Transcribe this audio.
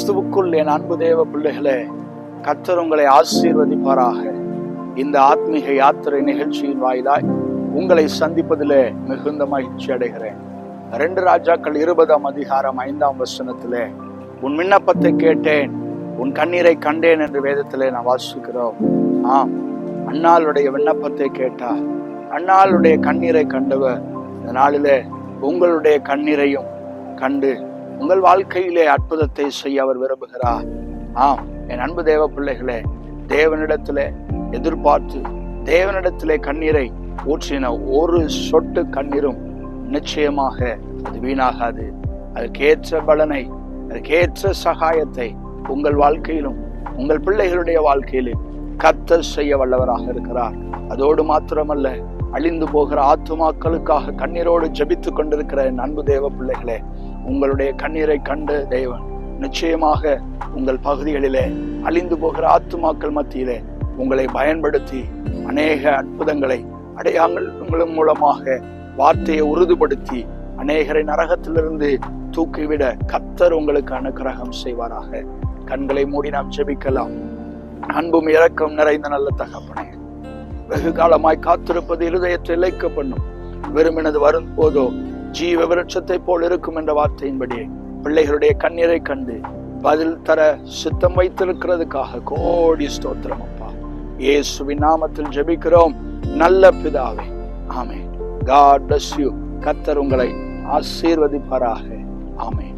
கிறிஸ்துவுக்குள் என் அன்பு தேவ பிள்ளைகளே, கர்த்தர் உங்களை ஆசீர்வதிப்பாராக. இந்த ஆத்மீக யாத்திரை நிகழ்ச்சியின் வாயிலாய் உங்களை சந்திப்பதிலே மிகுந்த மகிழ்ச்சி அடைகிறேன். 2 ராஜாக்கள் 20ஆம் அதிகாரம் 5ஆம் வசனத்திலே, உன் விண்ணப்பத்தை கேட்டேன், உன் கண்ணீரை கண்டேன் என்று வேதத்திலே நான் வாசிக்கிறோம். ஆம், அன்னாளுடைய விண்ணப்பத்தை கேட்டார், அன்னாளுடைய கண்ணீரை கண்டவர் இந்த நாளிலே உங்களுடைய கண்ணீரையும் கண்டு உங்கள் வாழ்க்கையிலே அற்புதத்தை செய்ய அவர் விரும்புகிறார். ஆம், என் அன்பு தேவ பிள்ளைகளே, தேவனிடத்திலே எதிர்பார்த்து தேவனிடத்திலே கண்ணீரை ஊற்றின ஒரு சொட்டு கண்ணீரும் நிச்சயமாக அது வீணாகாது. அதற்கேற்ற பலனை, அதற்கேற்ற சகாயத்தை உங்கள் வாழ்க்கையிலும் உங்கள் பிள்ளைகளுடைய வாழ்க்கையிலும் கர்த்தர் செய்ய வல்லவராக இருக்கிறார். அதோடு மாத்திரமல்ல, அழிந்து போகிற ஆத்துமாக்களுக்காக கண்ணீரோடு ஜெபித்துக் கொண்டிருக்கிற என் அன்பு தேவ பிள்ளைகளே, உங்களுடைய கண்ணீரை கண்டு தேவன் நிச்சயமாக உங்கள் பகுதிகளிலே அழிந்து போகிற ஆத்துமாக்கள் மத்தியிலே உங்களை பயன்படுத்தி அநேக அற்புதங்களை அடையாளங்கள் மூலமாக வார்த்தையை உறுதிப்படுத்தி அநேகரை நரகத்திலிருந்து தூக்கிவிட கர்த்தர் உங்களுக்கு அனுக்கிரகம் செய்வாராக. கண்களை மூடி நாம் ஜெபிக்கலாம். அன்பும் இரக்கம் நிறைந்த நல்ல தகப்பனே, வெகு காலமாய் காத்திருப்பது இருதயத்தை இளைக்க பண்ணும், வெறுமெனது வரும் போதோ ஜீவ விருட்சத்தை போல் இருக்கும் என்ற வார்த்தையின்படி பிள்ளைகளுடைய கண்ணீரை கண்டு பதில் தர சித்தம் வைத்திருக்கிறதுக்காக கோடி ஸ்தோத்திரம் அப்பா. இயேசுவின் நாமத்தில் ஜெபிக்கிறோம் நல்ல பிதாவே, ஆமென். God bless you. கர்த்தர் உங்களை ஆசீர்வதிப்பாராக. ஆமென்.